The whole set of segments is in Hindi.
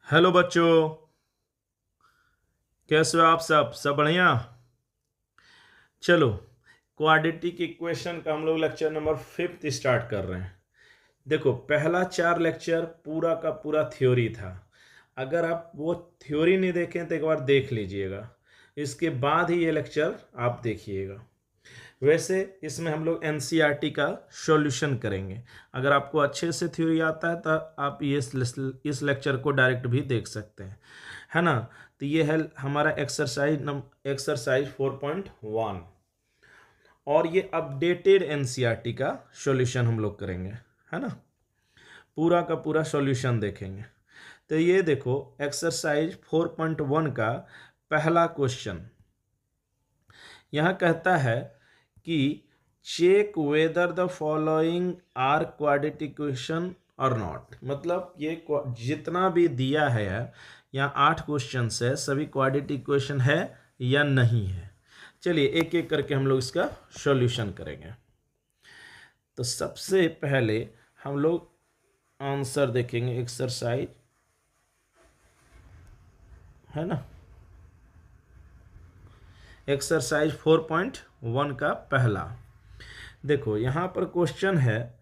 हेलो बच्चों, कैसे हो आप? सब बढ़िया। चलो, क्वाड्रेटिक इक्वेशन का हम लोग लेक्चर नंबर 5 स्टार्ट कर रहे हैं। देखो, पहला 4 लेक्चर पूरा का पूरा थ्योरी था। अगर आप वो थ्योरी नहीं देखें तो एक बार देख लीजिएगा, इसके बाद ही ये लेक्चर आप देखिएगा। वैसे इसमें हम लोग एनसीईआरटी का सॉल्यूशन करेंगे। अगर आपको अच्छे से थ्योरी आता है तो आप ये इस लेक्चर को डायरेक्ट भी देख सकते हैं, है ना। तो ये है हमारा एक्सरसाइज 4.1 और ये अपडेटेड एनसीईआरटी का सॉल्यूशन हम लोग करेंगे, है ना। पूरा का पूरा सॉल्यूशन देखेंगे। तो ये देखो, एक्सरसाइज 4.1 का पहला क्वेश्चन यहाँ कहता है कि check whether the following are quadratic equation और नॉट। मतलब ये जितना भी दिया है यहाँ 8 क्वेश्चन है, सभी क्वाड्रेटिक इक्वेशन है या नहीं है। चलिए एक एक करके हम लोग इसका सॉल्यूशन करेंगे। तो सबसे पहले हम लोग आंसर देखेंगे, एक्सरसाइज, है ना। एक्सरसाइज 4.1 का पहला देखो, यहाँ पर क्वेश्चन है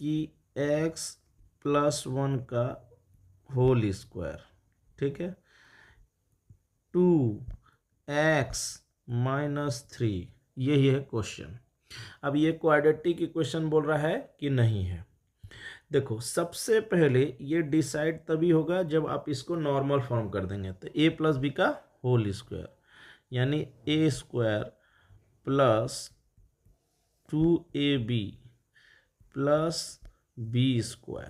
कि x+1 का होल स्क्वायर, ठीक है, 2x-3, यही है क्वेश्चन। अब ये क्वाड्रेटिक इक्वेशन बोल रहा है कि नहीं है। देखो, सबसे पहले ये डिसाइड तभी होगा जब आप इसको नॉर्मल फॉर्म कर देंगे। तो a+b का होल स्क्वायर यानी a² plus 2ab plus b²,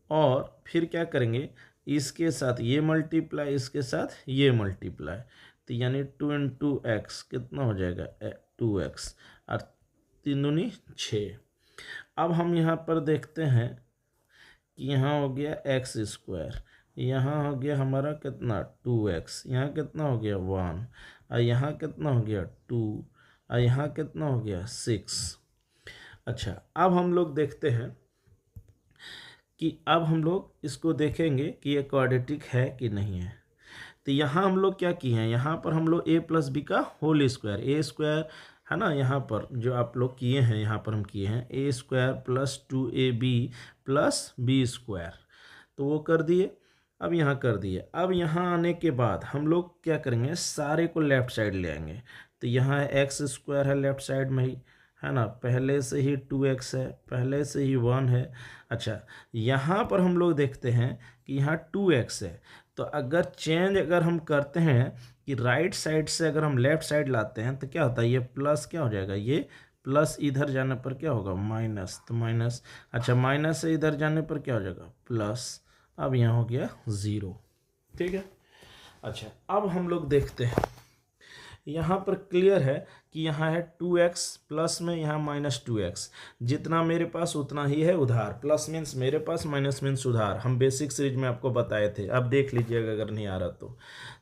और फिर क्या करेंगे, इसके साथ ये मल्टीप्लाई, इसके साथ ये मल्टीप्लाई, तो यानी 2 इंटू एक्स कितना हो जाएगा 2x, और 3 दूनी 6। अब हम यहाँ पर देखते हैं कि यहाँ हो गया x², यहाँ हो गया हमारा कितना 2x, यहाँ कितना हो गया 1, और यहाँ कितना हो गया 2, और यहाँ कितना हो गया 6। अच्छा, अब हम लोग देखते हैं कि अब हम लोग इसको देखेंगे कि ये क्वाड्रेटिक है कि नहीं है। तो यहाँ हम लोग क्या किए हैं, यहाँ पर हम लोग a+b का होल स्क्वायर, a² है ना, यहाँ पर जो आप लोग किए हैं, यहाँ पर हम किए हैं a² plus 2ab plus b², तो वो कर दिए। अब यहाँ कर दिए। अब यहाँ आने के बाद हम लोग क्या करेंगे, सारे को लेफ्ट साइड ले आएंगे। तो यहाँ x² है लेफ्ट साइड में ही, है ना, पहले से ही 2x है, पहले से ही 1 है। अच्छा, यहाँ पर हम लोग देखते हैं कि यहाँ 2x है, तो अगर हम करते हैं कि राइट साइड से अगर हम लेफ्ट साइड लाते हैं तो क्या होता है, ये प्लस क्या हो जाएगा, ये प्लस इधर जाने पर क्या होगा माइनस, तो माइनस। अच्छा, माइनस से इधर जाने पर क्या हो जाएगा प्लस। अब यहाँ हो गया 0, ठीक है। अच्छा, अब हम लोग देखते हैं, यहाँ पर क्लियर है कि यहाँ है 2x प्लस में यहाँ -2x, जितना मेरे पास उतना ही है उधार। प्लस मीन्स मेरे पास, माइनस मीन्स उधार। हम बेसिक सीरीज में आपको बताए थे, अब देख लीजिएगा अगर नहीं आ रहा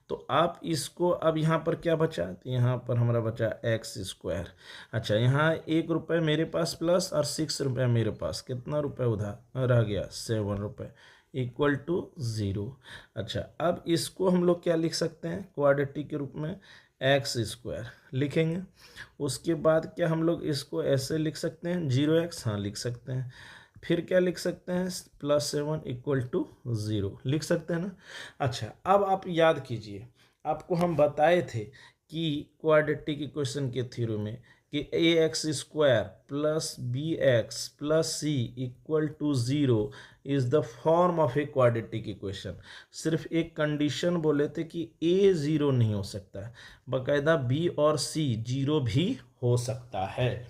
तो आप इसको, अब यहाँ पर क्या बचा, तो यहाँ पर हमारा बचा x²। अच्छा, यहाँ 1 रुपये मेरे पास प्लस और 6 रुपये मेरे पास, कितना रुपये उधार रह गया 7 रुपये, इक्वल टू 0। अच्छा, अब इसको हम लोग क्या लिख सकते हैं क्वाड्रेटिक के रूप में, x² लिखेंगे। उसके बाद क्या हम लोग इसको ऐसे लिख सकते हैं 0x, हाँ लिख सकते हैं। फिर क्या लिख सकते हैं +7 इक्वल टू 0 लिख सकते हैं ना। अच्छा, अब आप याद कीजिए, आपको हम बताए थे कि क्वाड्रेटिक इक्वेशन के थ्योरी में कि ax² plus bx plus c equal to 0 is the form of a quadratic equation. सिर्फ एक कंडीशन बोले थे कि a 0 नहीं हो सकता है, बाकायदा b और c 0 भी हो सकता है।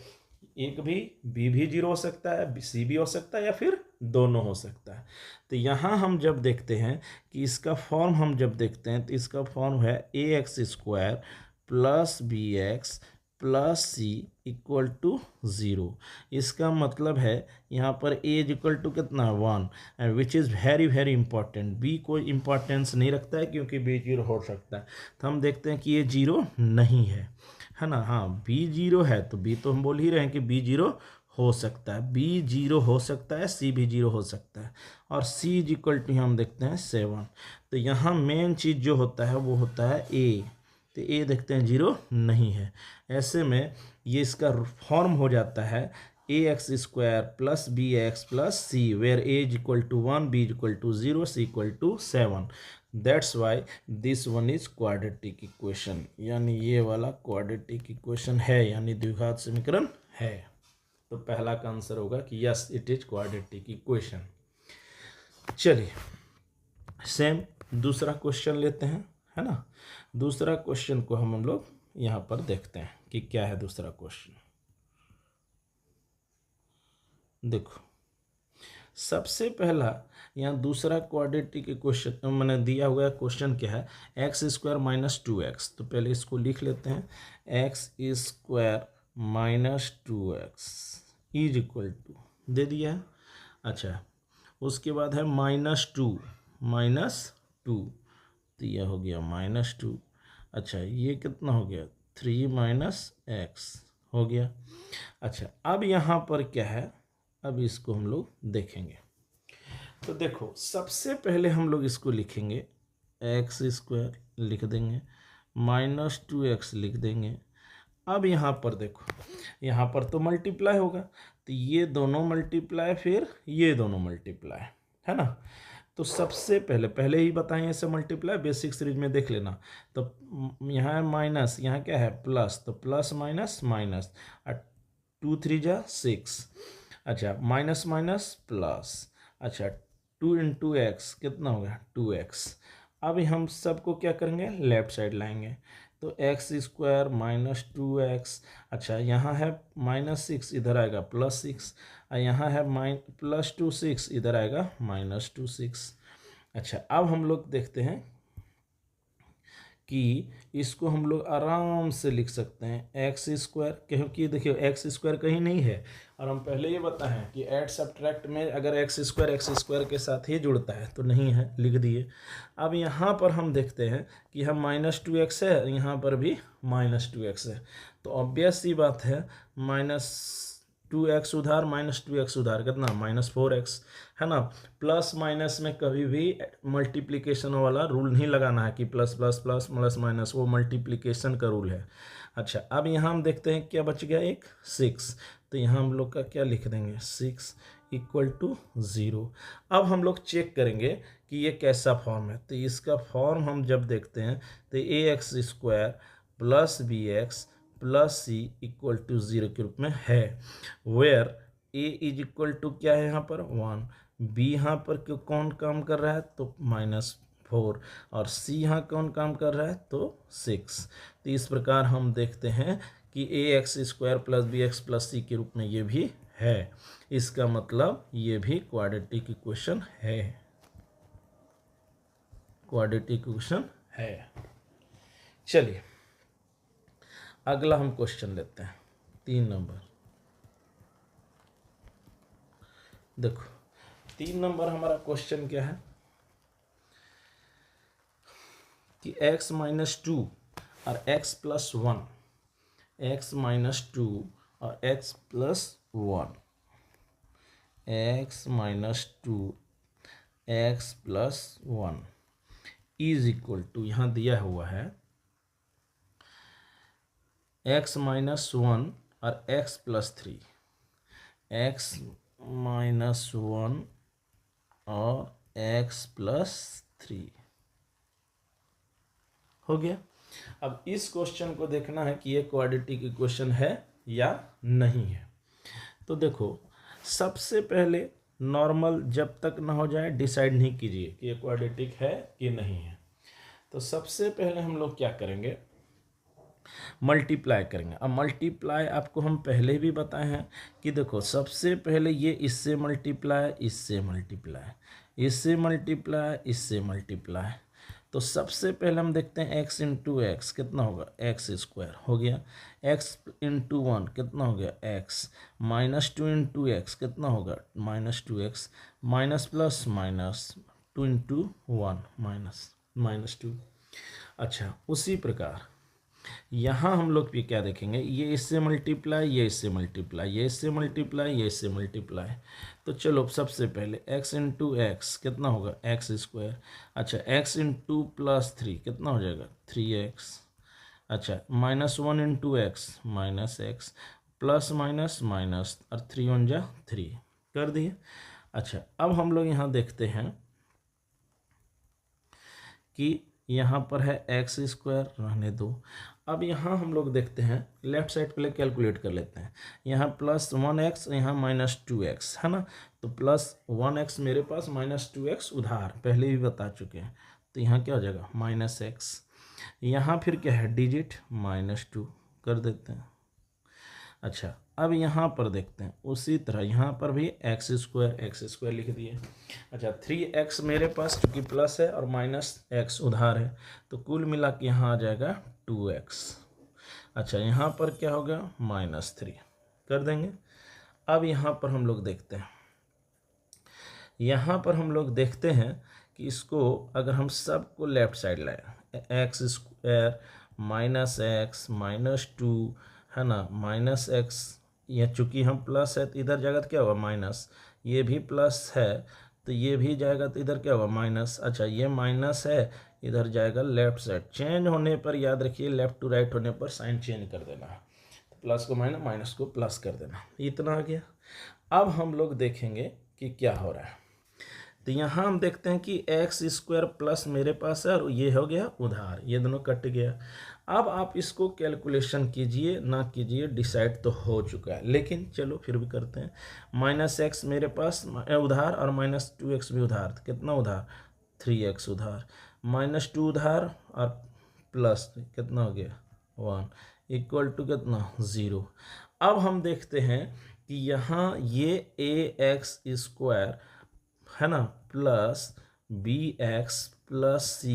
एक भी b भी 0 हो सकता है, c भी हो सकता है, या फिर दोनों हो सकता है। तो यहाँ हम जब देखते हैं कि इसका फॉर्म हम जब देखते हैं तो इसका फॉर्म है ax² plus bx plus c equal to 0। इसका मतलब है यहाँ पर a इक्वल टू कितना 1, and which is very very important. b कोई इंपॉर्टेंस नहीं रखता है क्योंकि b 0 हो सकता है। तो हम देखते हैं कि ये 0 नहीं है, है ना। हाँ, b 0 है तो b तो हम बोल ही रहे हैं कि b 0 हो सकता है, बी 0 हो सकता है, सी भी 0 हो सकता है, और सी इज इक्वल टू हम देखते हैं 7। तो यहाँ मेन चीज़ जो होता है वो होता है ए। तो ए देखते हैं 0 नहीं है। ऐसे में ये इसका फॉर्म हो जाता है A X square plus B X plus C, where A is equal to 1, B is equal to 0, C equal to 7। That's why this one is quadratic equation, यानी ये वाला क्वाड्रेटिक इक्वेशन है, यानी द्विघात समीकरण है। तो पहला का आंसर होगा कि yes it is quadratic equation. चलिए सेम दूसरा क्वेश्चन लेते हैं, है ना। दूसरा क्वेश्चन को हम लोग यहाँ पर देखते हैं कि क्या है दूसरा क्वेश्चन। देखो सबसे पहला यहाँ दूसरा क्वाड्रेटिक इक्वेशन मैंने दिया हुआ है। क्वेश्चन क्या है, एक्स स्क्वायर माइनस 2x। तो पहले इसको लिख लेते हैं, X square minus 2x is equal to दे दिया है। अच्छा उसके बाद है -2 तो यह हो गया -2। अच्छा ये कितना हो गया, 3 - x हो गया। अच्छा अब यहाँ पर क्या है, अब इसको हम लोग देखेंगे। तो देखो सबसे पहले हम लोग इसको लिखेंगे, एक्स स्क्वायर लिख देंगे, -2x लिख देंगे। अब यहाँ पर देखो, यहाँ पर तो मल्टीप्लाई होगा, तो ये दोनों मल्टीप्लाई, फिर ये दोनों मल्टीप्लाई, है ना। तो सबसे पहले ही बताएं ऐसे मल्टीप्लाई, बेसिक सीरीज में देख लेना। तो यहाँ है माइनस, यहाँ क्या है प्लस, तो प्लस माइनस माइनस, 2 3 जा 6। अच्छा माइनस माइनस प्लस, अच्छा 2 × x कितना होगा 2x। अभी हम सबको क्या करेंगे, लेफ्ट साइड लाएंगे, तो एक्स स्क्वायर -2x। अच्छा यहाँ है -6, इधर आएगा +6, और यहाँ है +2 6, इधर आएगा -2 6। अच्छा अब हम लोग देखते हैं कि इसको हम लोग आराम से लिख सकते हैं एक्स स्क्वायर, क्योंकि देखिए एक्स स्क्वायर कहीं नहीं है, और हम पहले ये बताएं कि ऐड सब्ट्रैक्ट में अगर एक्स स्क्वायर के साथ ही जुड़ता है तो नहीं है, लिख दिए। अब यहाँ पर हम देखते हैं कि हम -2x है, यहाँ पर भी -2x है, तो ऑब्वियस सी बात है -2x उधार -2x उधार कितना -4x, है ना। प्लस माइनस में कभी भी मल्टीप्लिकेशन वाला रूल नहीं लगाना है कि plus plus plus plus minus, वो मल्टीप्लिकेशन का रूल है। अच्छा अब यहाँ हम देखते हैं क्या बच गया, एक 6, तो यहाँ हम लोग का क्या लिख देंगे 6 = 0। अब हम लोग चेक करेंगे कि ये कैसा फॉर्म है। तो इसका फॉर्म हम जब देखते हैं तो ax² + bx + c = 0 के रूप में है, वेयर a = क्या है यहाँ पर 1, b यहाँ पर क्यों कौन काम कर रहा है तो -4, और c यहाँ कौन काम कर रहा है तो 6। तो इस प्रकार हम देखते हैं कि ax² + bx + c के रूप में ये भी है। इसका मतलब ये भी क्वाड्रेटिक इक्वेशन है, क्वाड्रेटिक इक्वेशन है। चलिए अगला हम क्वेश्चन लेते हैं 3 नंबर। देखो 3 नंबर हमारा क्वेश्चन क्या है कि x - 2 और x + 1, x - 2 और x + 1, x - 2 x + 1 is equal to, यहाँ दिया हुआ है x - 1 और x + 3, x - 1 और x + 3 हो गया। अब इस क्वेश्चन को देखना है कि ये क्वाड्रेटिक इक्वेशन है या नहीं है। तो देखो सबसे पहले नॉर्मल जब तक ना हो जाए डिसाइड नहीं कीजिए कि ये क्वाड्रेटिक है कि नहीं है। तो सबसे पहले हम लोग क्या करेंगे, मल्टीप्लाई करेंगे। अब मल्टीप्लाई आपको हम पहले भी बताए हैं कि देखो सबसे पहले ये इससे मल्टीप्लाई, इससे मल्टीप्लाई, इससे मल्टीप्लाई, इससे मल्टीप्लाई। तो सबसे पहले हम देखते हैं x × x कितना होगा x² हो गया, x × 1 कितना हो गया x, -2 × x कितना होगा -2x, माइनस प्लस माइनस 2 × 1 -2। अच्छा उसी प्रकार यहाँ हम लोग भी क्या देखेंगे, ये इससे मल्टीप्लाई, ये इससे मल्टीप्लाई, ये इससे मल्टीप्लाई, ये इससे मल्टीप्लाई। तो चलो सबसे पहले x इंटू एक्स कितना होगा, एक्स स्क्वायर। अच्छा x इंटू प्लस थ्री कितना हो जाएगा, 3x। अच्छा -1 into x minus x, plus minus minus, और 3 × 1 = 3 कर दिए। अच्छा अब हम लोग यहाँ देखते हैं कि यहाँ पर है एक्स स्क्वायर, रहने दो। अब यहाँ हम लोग देखते हैं लेफ्ट साइड पहले कैलकुलेट कर लेते हैं। यहाँ +1x, यहाँ -2x है ना। तो +1x मेरे पास, -2x उधार, पहले भी बता चुके हैं। तो यहाँ क्या हो जाएगा, -x। यहाँ फिर क्या है, डिजिट -2 कर देते हैं। अच्छा अब यहाँ पर देखते हैं उसी तरह यहाँ पर भी एक्स स्क्वायर लिख दिए। अच्छा 3x मेरे पास क्योंकि प्लस है और -x उधार है, तो कुल मिला के यहाँ आ जाएगा 2x। अच्छा यहाँ पर क्या होगा, -3 कर देंगे। अब यहाँ पर हम लोग देखते हैं, यहाँ पर हम लोग देखते हैं कि इसको अगर हम सबको लेफ्ट साइड लाए, x स्क्वायर -x -2 है ना, -x, यह चूँकि हम प्लस है तो इधर जाएगा तो क्या होगा माइनस, ये भी प्लस है तो ये भी जाएगा तो इधर क्या होगा माइनस। अच्छा ये माइनस है, इधर जाएगा लेफ्ट साइड। चेंज होने पर याद रखिए, लेफ्ट टू राइट होने पर साइन चेंज कर देना, तो प्लस को माइनस, माइनस को प्लस कर देना। इतना आ गया। अब हम लोग देखेंगे कि क्या हो रहा है। तो यहाँ हम देखते हैं कि एक्स स्क्वायर प्लस मेरे पास है और ये हो गया उधार, ये दोनों कट गया। अब आप इसको कैलकुलेशन कीजिए ना कीजिए, डिसाइड तो हो चुका है, लेकिन चलो फिर भी करते हैं। -x मेरे पास उधार और -2x भी उधार, तो कितना उधार, 3x उधार, -2 उधार और प्लस कितना हो गया 1 इक्वल टू कितना 0। अब हम देखते हैं कि यहाँ ये ax² है ना plus bx plus c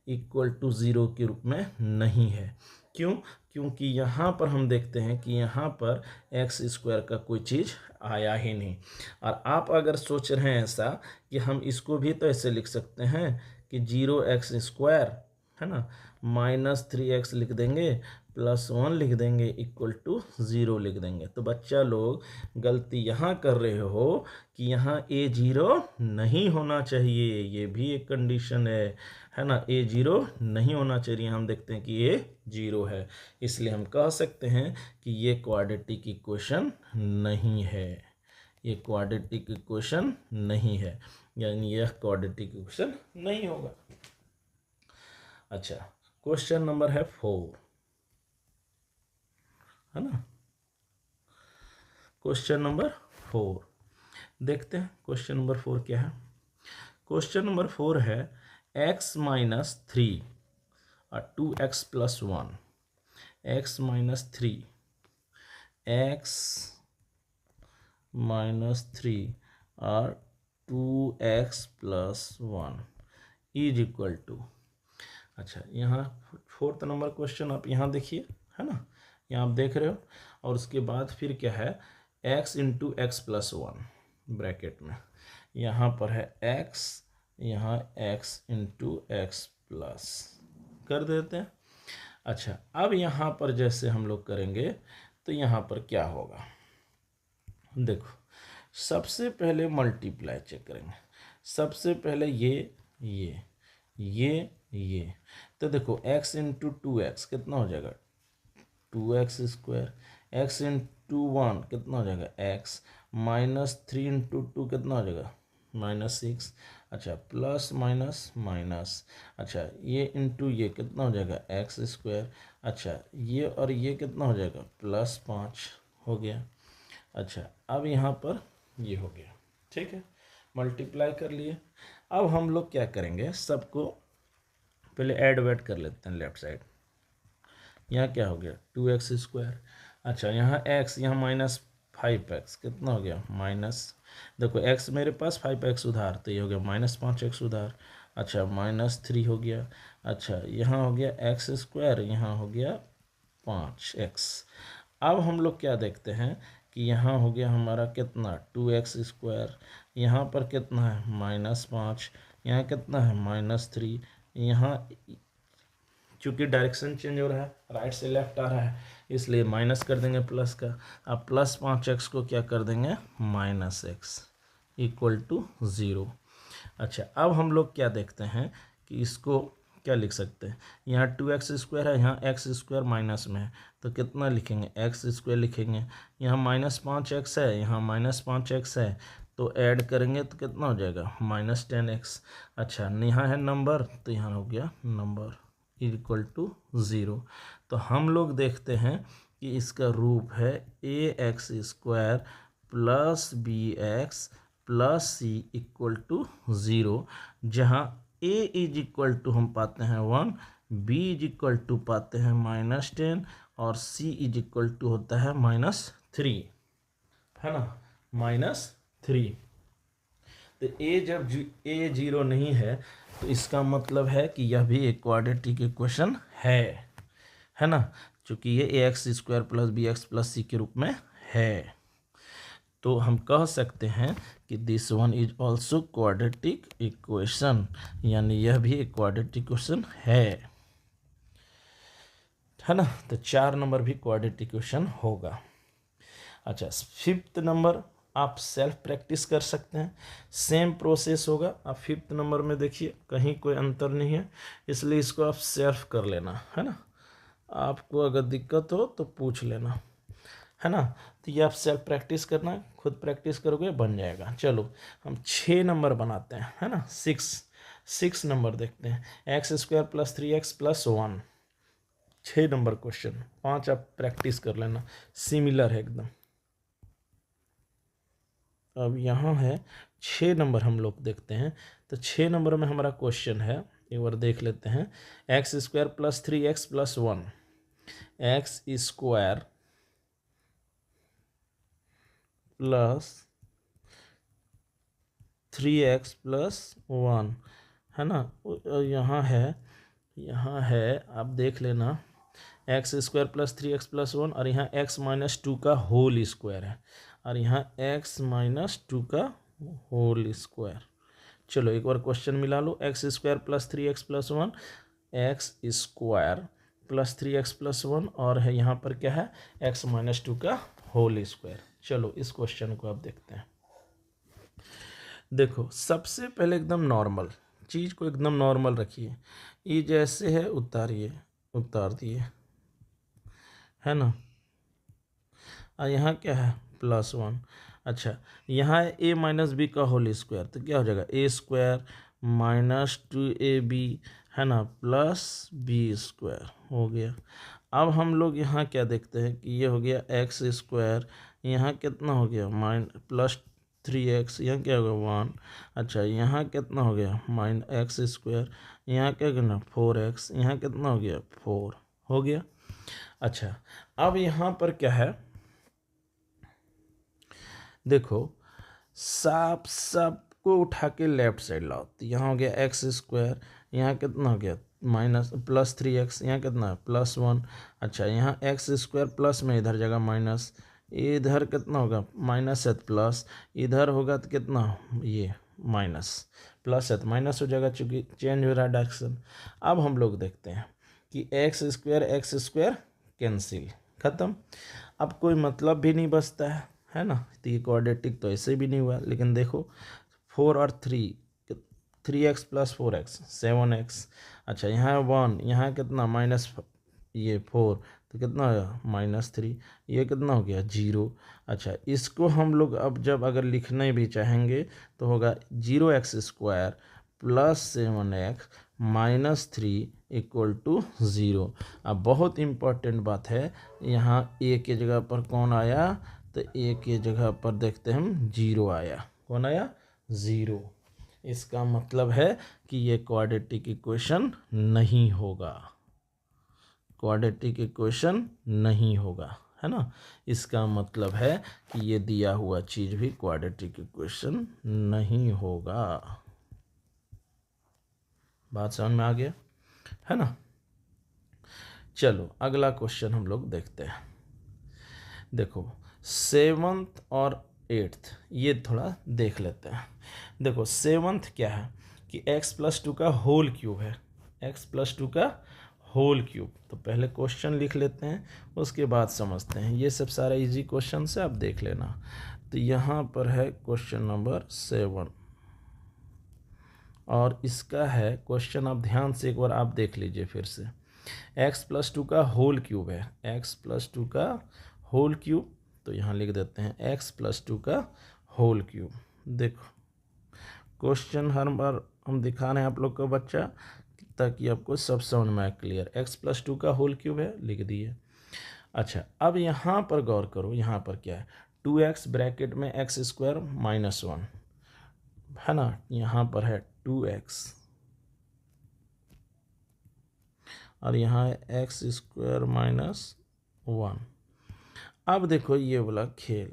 equal to 0 के रूप में नहीं है। क्यों, क्योंकि यहाँ पर हम देखते हैं कि यहाँ पर x² का कोई चीज़ आया ही नहीं। और आप अगर सोच रहे हैं ऐसा कि हम इसको भी तो ऐसे लिख सकते हैं कि 0x² है ना, -3x लिख देंगे, +1 लिख देंगे, इक्वल टू 0 लिख देंगे। तो बच्चा लोग गलती यहाँ कर रहे हो कि यहाँ a0 नहीं होना चाहिए, ये भी एक कंडीशन है ना, a0 नहीं होना चाहिए। हम देखते हैं कि ये 0 है, इसलिए हम कह सकते हैं कि ये क्वाड्रेटिक इक्वेशन नहीं है, ये क्वाड्रेटिक इक्वेशन नहीं है, यानी यह क्वाड्रेटिक इक्वेशन नहीं होगा। अच्छा क्वेश्चन नंबर है 4 है ना, क्वेश्चन नंबर 4 देखते हैं। क्वेश्चन नंबर 4 क्या है, क्वेश्चन नंबर 4 है x-3 और 2x + 1, x-3 और 2x + 1 इज इक्वल टू। अच्छा यहाँ 4th नंबर क्वेश्चन आप यहाँ देखिए है ना, यहाँ आप देख रहे हो। और उसके बाद फिर क्या है, x into x plus 1 bracket में, यहाँ पर है x, यहाँ x इंटू एक्स प्लस कर देते हैं। अच्छा अब यहाँ पर जैसे हम लोग करेंगे तो यहाँ पर क्या होगा, देखो सबसे पहले मल्टीप्लाई चेक करेंगे। सबसे पहले ये तो देखो x इंटू 2x कितना हो जाएगा 2x², x इंटू 1 कितना हो जाएगा x, -3 इंटू 2 कितना हो जाएगा -6। अच्छा प्लस माइनस माइनस, अच्छा ये इंटू ये कितना हो जाएगा x²। अच्छा ये और ये कितना हो जाएगा +5 हो गया। अच्छा अब यहाँ पर ये हो गया, ठीक है, मल्टीप्लाई कर लिए। अब हम लोग क्या करेंगे, सबको पहले ऐड वेड कर लेते हैं लेफ्ट साइड। यहाँ क्या हो गया 2x²। अच्छा यहाँ x, यहाँ -5x कितना हो गया माइनस, देखो x मेरे पास 5x उधार, तो ये हो गया -5x उधार। अच्छा -3 हो गया। अच्छा यहाँ हो गया x², यहाँ हो गया 5x। अब हम लोग क्या देखते हैं कि यहाँ हो गया हमारा कितना 2x², यहाँ पर कितना है -5, यहाँ कितना है -3, यहाँ चूँकि डायरेक्शन चेंज हो रहा है, राइट से लेफ्ट आ रहा है, इसलिए माइनस कर देंगे प्लस का। अब प्लस 5x को क्या कर देंगे, -x इक्वल टू 0। अच्छा, अब हम लोग क्या देखते हैं कि इसको क्या लिख सकते हैं, यहाँ 2x² है, यहाँ x² माइनस में है, तो कितना लिखेंगे, x² लिखेंगे। यहाँ -5x है, यहाँ -5x है, तो ऐड करेंगे तो कितना हो जाएगा, -10x। अच्छा, यहाँ है नंबर, तो यहाँ हो गया नंबर इक्वल टू 0। तो हम लोग देखते हैं कि इसका रूप है ax² plus bx plus c equal to 0, जहाँ a इज इक्वल टू हम पाते हैं 1, b इज इक्वल टू पाते हैं -10 और c इज इक्वल टू होता है -3, है ना, -3। तो a जब a 0 नहीं है तो इसका मतलब है कि यह भी एक क्वाड्रेटिक इक्वेशन है ना, चूँकि ये ax² plus bx plus c के रूप में है। तो हम कह सकते हैं कि this one is also quadratic equation, यानी यह भी एक क्वाड्रेटिक इक्वेशन है ना। तो 4 नंबर भी क्वाड्रेटिक इक्वेशन होगा। अच्छा, 5th नंबर आप सेल्फ प्रैक्टिस कर सकते हैं, सेम प्रोसेस होगा। आप 5th नंबर में देखिए कहीं कोई अंतर नहीं है, इसलिए इसको आप सेल्फ कर लेना, है ना। आपको अगर दिक्कत हो तो पूछ लेना, है ना। तो ये आप सेल्फ प्रैक्टिस करना, खुद प्रैक्टिस करोगे बन जाएगा। चलो हम 6 नंबर बनाते हैं, है ना। 6 नंबर देखते हैं, x² plus 3x plus 1, 6 number question. 5 आप प्रैक्टिस कर लेना, सिमिलर है एकदम। अब यहाँ है 6 नंबर हम लोग देखते हैं। तो 6 नंबर में हमारा क्वेश्चन है, एक बार देख लेते हैं। x² plus 3x plus 1, x² plus 3x plus 1, है ना। यहाँ है आप देख लेना, x² प्लस 3x प्लस 1 और यहाँ x माइनस 2 का होल स्क्वायर है, और यहाँ x माइनस 2 का होल स्क्वायर। चलो एक बार क्वेश्चन मिला लो, x² plus 3x plus 1, x² plus 3x plus 1, और है यहाँ पर क्या है, x माइनस 2 का होल स्क्वायर। चलो इस क्वेश्चन को आप देखते हैं। देखो सबसे पहले एकदम नॉर्मल चीज़ को एकदम नॉर्मल रखिए, ये जैसे है उतार दिए, है ना। और यहाँ क्या है, +1। अच्छा, यहाँ है a माइनस बी का होल स्क्वायर, तो क्या हो जाएगा, a² माइनस 2ab, है ना, प्लस b² हो गया। अब हम लोग यहाँ क्या देखते हैं कि ये हो गया x², यहाँ कितना हो गया प्लस 3x, यहाँ क्या हो गया 1। अच्छा, यहाँ कितना हो गया -x², यहाँ क्या करना 4x, यहाँ कितना हो गया 4 हो गया। अच्छा, अब यहाँ पर क्या है, देखो सबको उठा के लेफ्ट साइड लाओ, तो यहाँ हो गया x², यहाँ कितना हो गया प्लस 3x, यहाँ कितना है +1। अच्छा, यहाँ x² प्लस में इधर जगह माइनस, इधर कितना होगा माइनस है प्लस, इधर होगा तो कितना ये माइनस, प्लस है तो माइनस हो जाएगा, चूँकि चेंज हो रहा है डायरेक्शन। अब हम लोग देखते हैं कि x² कैंसिल, ख़त्म। अब कोई मतलब भी नहीं बचता है ना। तो ये क्वाड्रेटिक तो ऐसे भी नहीं हुआ, लेकिन देखो 4 और 3x प्लस 4x 7x। अच्छा, यहाँ 1, यहाँ कितना ये 4, तो कितना होगा -3, ये कितना हो गया 0। अच्छा, इसको हम लोग अब जब अगर लिखने भी चाहेंगे तो होगा 0x² plus 7x minus 3 equal to 0। अब बहुत इम्पोर्टेंट बात है, यहाँ a के जगह पर कौन आया, तो a के जगह पर देखते हैं हम 0 आया, कौन आया 0। इसका मतलब है कि ये क्वाड्रेटिक इक्वेशन नहीं होगा, क्वाड्रेटिक इक्वेशन नहीं होगा, है ना। इसका मतलब है कि ये दिया हुआ चीज़ भी क्वाड्रेटिक इक्वेशन नहीं होगा। बात समझ में आ गया, है ना। चलो अगला क्वेश्चन हम लोग देखते हैं। देखो 7th और 8th ये थोड़ा देख लेते हैं। देखो 7th क्या है कि x + 2 का होल क्यूब है, x + 2 का होल क्यूब। तो पहले क्वेश्चन लिख लेते हैं, उसके बाद समझते हैं। ये सब सारा इजी क्वेश्चन से आप देख लेना। तो यहाँ पर है क्वेश्चन नंबर 7 और इसका है क्वेश्चन, आप ध्यान से एक बार आप देख लीजिए फिर से। x+2 का होल क्यूब है, x+2 का होल क्यूब। तो यहाँ लिख देते हैं x+2 का होल क्यूब। देखो क्वेश्चन हर बार हम दिखा रहे हैं आप लोग का बच्चा, ताकि आपको सब समझ में आए क्लियर। x+2 का होल क्यूब है, लिख दिए। अच्छा, अब यहाँ पर गौर करो, यहाँ पर क्या है, 2x ब्रैकेट में x² - 1 है ना। यहाँ पर है 2x और यहाँ है x² - 1। अब देखो ये वाला खेल,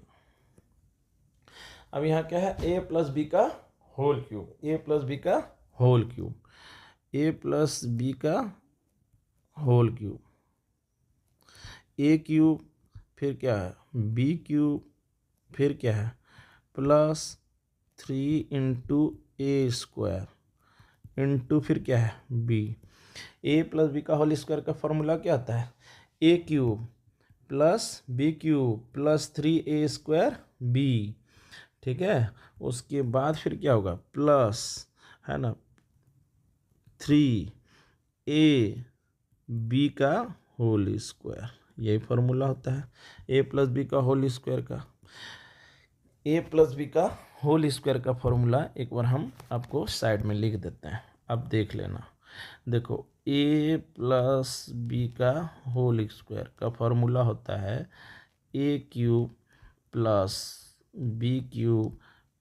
अब यहाँ क्या है, a+b का होल क्यूब, a+b का होल क्यूब, a+b का होल क्यूब, a क्यूब, फिर क्या है b क्यूब, फिर क्या है +3 × a² इंटू फिर क्या है b। a+b का होल स्क्वायर का फॉर्मूला क्या आता है, a cube +b cube +3a² b। ठीक है, उसके बाद फिर क्या होगा, प्लस है ना 3ab का होल स्क्वायर, यही फॉर्मूला होता है a+b का होल स्क्वायर का। a+b का होल स्क्वायर का फॉर्मूला एक बार हम आपको साइड में लिख देते हैं, अब देख लेना। देखो a+b का होल स्क्वायर का फॉर्मूला होता है a³ + b³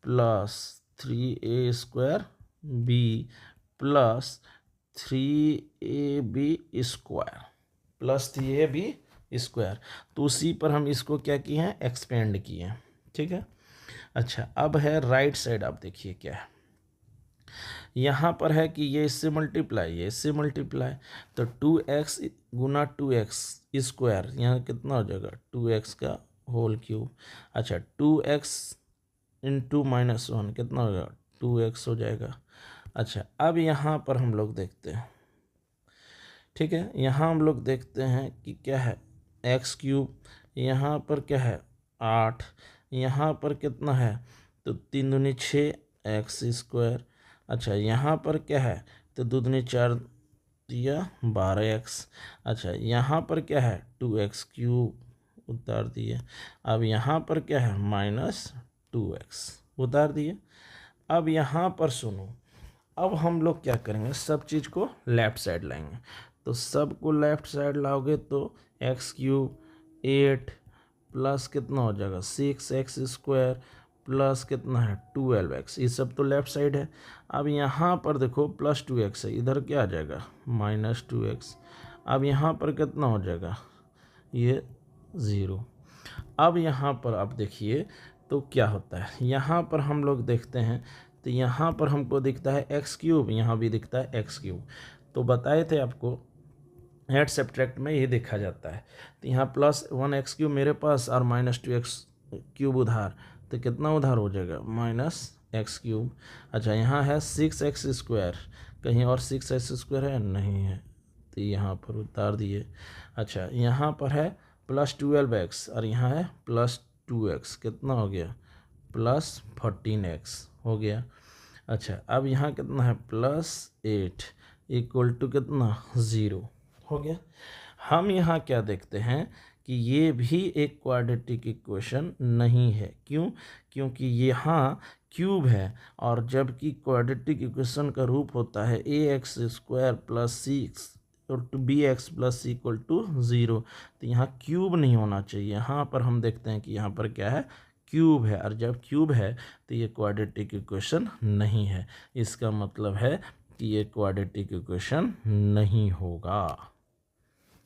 +3a² b +3ab² तो उसी पर हम इसको क्या किए हैं, एक्सपेंड किए हैं। ठीक है, अच्छा अब है राइट साइड, आप देखिए क्या है, यहाँ पर है कि ये इससे मल्टीप्लाई, ये इससे मल्टीप्लाई, तो 2x × 2x², यहाँ कितना हो जाएगा 2x का होल क्यूब। अच्छा 2x × -1 कितना हो जाएगा 2x हो जाएगा। अच्छा अब यहाँ पर हम लोग देखते हैं, ठीक है, यहाँ हम लोग देखते हैं कि क्या है x³, यहाँ पर क्या है 8, यहाँ पर कितना है, तो 3 दूनी 6 x²। अच्छा यहाँ पर क्या है, तो 2 दूनी 4 दिया 12x। अच्छा यहाँ पर क्या है 2x³ उतार दिए। अब यहाँ पर क्या है -2x उतार दिए। अब यहाँ पर सुनो, अब हम लोग क्या करेंगे, सब चीज़ को लेफ़्ट साइड लाएंगे। तो सब को लेफ़्ट साइड लाओगे तो x³ 8 प्लस कितना हो जाएगा 6x² प्लस कितना है 12x, ये सब तो लेफ़्ट साइड है। अब यहाँ पर देखो +2x है, इधर क्या आ जाएगा -2x। अब यहाँ पर कितना हो जाएगा ये 0। अब यहाँ पर आप देखिए तो क्या होता है, यहाँ पर हम लोग देखते हैं तो यहाँ पर हमको दिखता है x³, यहाँ भी दिखता है x³। तो बताए थे आपको एड सब्ट्रैक्ट में ये देखा जाता है। तो यहाँ +1x³ मेरे पास और -2x³ उधार, तो कितना उधार हो जाएगा -x³। अच्छा यहाँ है 6x², कहीं और 6x² है नहीं है, तो यहाँ पर उतार दिए। अच्छा यहाँ पर है +12x और यहाँ है +2x, कितना हो गया +14x हो गया। अच्छा अब यहाँ कितना है +8 = कितना 0 हो गया। हम यहाँ क्या देखते हैं कि ये भी एक क्वाड्रेटिक इक्वेशन नहीं है। क्यों? क्योंकि यहाँ क्यूब है और जबकि क्वाड्रेटिक इक्वेशन का रूप होता है ax² + 6 bx + c = 0। तो यहाँ क्यूब नहीं होना चाहिए। यहाँ पर हम देखते हैं कि यहाँ पर क्या है क्यूब है, और जब क्यूब है तो ये क्वाड्रेटिक इक्वेशन नहीं है। इसका मतलब है कि ये क्वाड्रेटिक इक्वेशन नहीं होगा,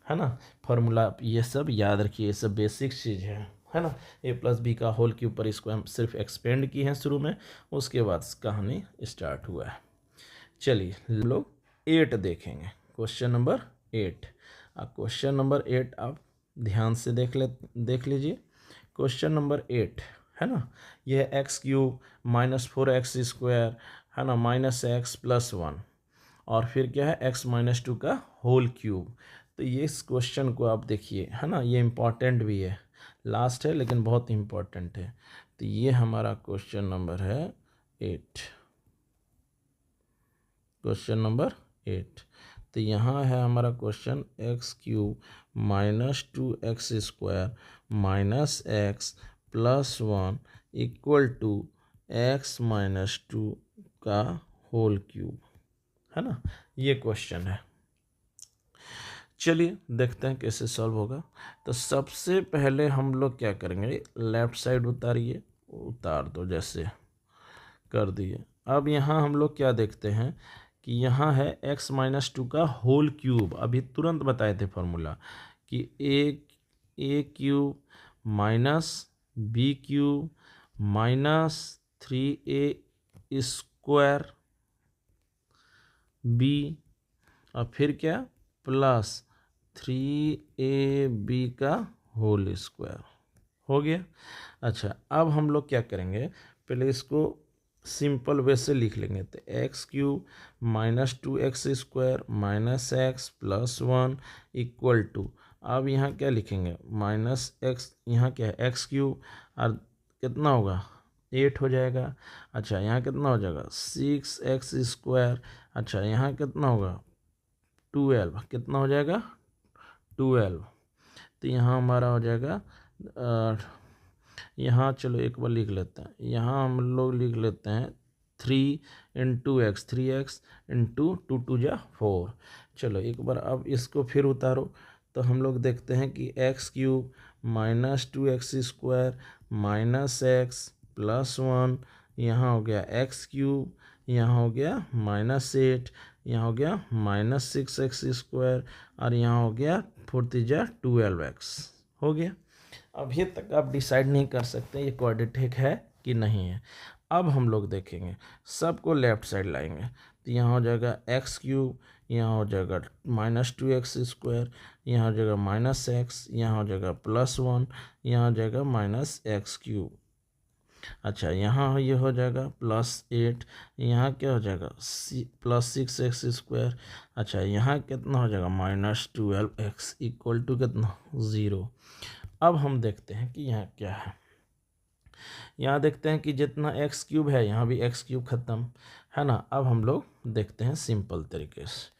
है ना। फॉर्मूला ये सब याद रखिए, ये सब बेसिक चीज़ है ना। a+b का होल क्यूब पर इसको हम सिर्फ एक्सपेंड किए हैं शुरू में, उसके बाद कहानी स्टार्ट हुआ है। चलिए लोग 8 देखेंगे, क्वेश्चन नंबर 8। अब क्वेश्चन नंबर 8 आप ध्यान से देख लीजिए। क्वेश्चन नंबर 8 है ना, यह है x³ - 4x² है ना -x + 1 और फिर क्या है x-2 का होल क्यूब। तो ये इस क्वेश्चन को आप देखिए, है ना, ये इम्पॉर्टेंट भी है, लास्ट है लेकिन बहुत इम्पॉर्टेंट है। तो ये हमारा क्वेश्चन नंबर है 8, क्वेश्चन नंबर 8। तो यहाँ है हमारा question x³ -2x² -x +1 = x-2 का होल क्यूब, है ना, ये क्वेश्चन है। चलिए देखते हैं कैसे सॉल्व होगा। तो सबसे पहले हम लोग क्या करेंगे, लेफ्ट साइड उतारिए, उतार दो, जैसे कर दिए। अब यहाँ हम लोग क्या देखते हैं कि यहाँ है x-2 का होल क्यूब। अभी तुरंत बताए थे फॉर्मूला कि a³ -b³ -3a² b, और फिर क्या, प्लस 3ab का होल स्क्वायर हो गया। अच्छा, अब हम लोग क्या करेंगे, पहले इसको सिंपल वे से लिख लेंगे। तो x³ -2x² -x +1 = अब यहाँ क्या लिखेंगे, -x, यहाँ क्या है x³ और कितना होगा 8 हो जाएगा। अच्छा, यहाँ कितना हो जाएगा 6x²। अच्छा, यहाँ कितना होगा 12, कितना हो जाएगा 12। तो यहाँ हमारा हो जाएगा यहाँ चलो एक बार लिख लेते हैं, यहाँ हम लोग लिख लेते हैं 3 × x, 3x × 2 2 × 4। चलो एक बार अब इसको फिर उतारो, तो हम लोग देखते हैं कि x³ -2x² -x +1, यहाँ हो गया x³, यहाँ हो गया -8, यहाँ हो गया -6x² और यहाँ हो गया 4 × 12x हो गया। अभी तक आप डिसाइड नहीं कर सकते ये क्वाड्रेटिक है कि नहीं है। अब हम लोग देखेंगे, सबको लेफ्ट साइड लाएंगे। तो यहाँ हो जाएगा x³, यहाँ हो जाएगा -2x², यहाँ हो जाएगा -x, यहाँ हो जाएगा +1, यहाँ हो जाएगा -x³। अच्छा, यहाँ ये हो जाएगा +8, यहाँ क्या हो जाएगा +6x²। अच्छा, यहाँ कितना हो जाएगा -12x = कितना 0। अब हम देखते हैं कि यहाँ क्या है। यहाँ देखते हैं कि जितना x³ है यहाँ भी x³ खत्म, है ना। अब हम लोग देखते हैं सिंपल तरीके से।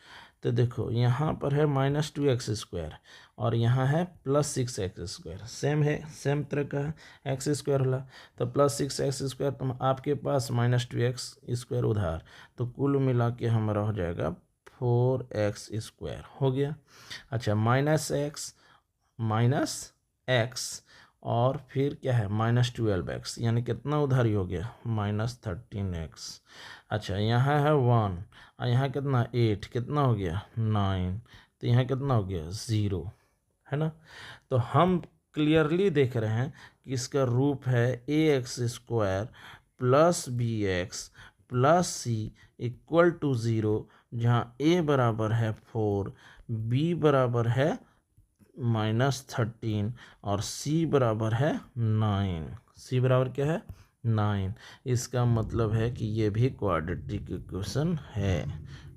तो देखो यहाँ पर है -2x² और यहाँ है +6x², सेम है, सेम तरह का x² होला। तो +6x², तो आपके पास -2x² उधार, तो कुल मिला के हमारा हो जाएगा 4x² हो गया। अच्छा, -x और फिर क्या है -12x, यानी कितना उधारी हो गया -13x। अच्छा, यहाँ है 1 और यहाँ कितना 8, कितना हो गया 9, तो यहाँ कितना हो गया 0, है ना। तो हम क्लियरली देख रहे हैं कि इसका रूप है ax² + bx + c = 0, जहाँ a बराबर है 4, b बराबर है -13 और c बराबर है 9। c बराबर क्या है 9। इसका मतलब है कि ये भी क्वाड्रेटिक इक्वेशन है।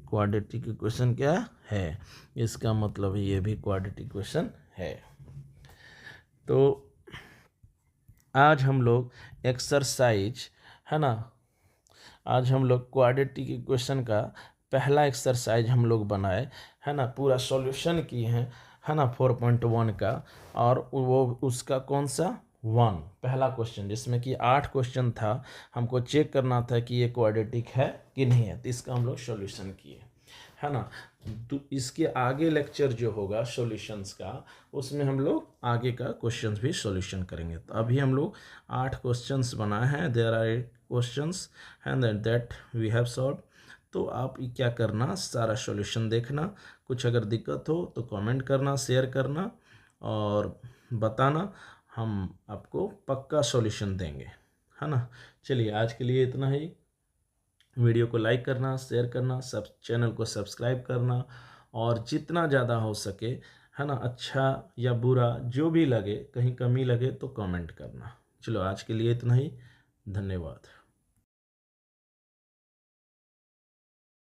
क्वाड्रेटिक इक्वेशन क्या है, इसका मतलब ये भी क्वाड्रेटिक इक्वेशन है। तो आज हम लोग एक्सरसाइज, है ना, आज हम लोग क्वाड्रेटिक इक्वेशन का पहला एक्सरसाइज हम लोग बनाए, है ना, पूरा सॉल्यूशन किए हैं, है ना, 4.1 का। और वो उसका कौन सा 1 पहला क्वेश्चन, जिसमें कि 8 क्वेश्चन था, हमको चेक करना था कि ये क्वाड्रेटिक है कि नहीं है, तो इसका हम लोग सॉल्यूशन किए, है ना। तो इसके आगे लेक्चर जो होगा सॉल्यूशंस का, उसमें हम लोग आगे का क्वेश्चंस भी सॉल्यूशन करेंगे। तो अभी हम लोग 8 क्वेश्चंस बनाए हैं, there are 8 questions and that we have solve. तो आप क्या करना, सारा सॉल्यूशन देखना, कुछ अगर दिक्कत हो तो कमेंट करना, शेयर करना और बताना, हम आपको पक्का सॉल्यूशन देंगे, है ना। चलिए आज के लिए इतना ही। वीडियो को लाइक करना, शेयर करना, सब चैनल को सब्सक्राइब करना, और जितना ज़्यादा हो सके, है ना, अच्छा या बुरा जो भी लगे, कहीं कमी लगे तो कमेंट करना। चलो आज के लिए इतना ही, धन्यवाद।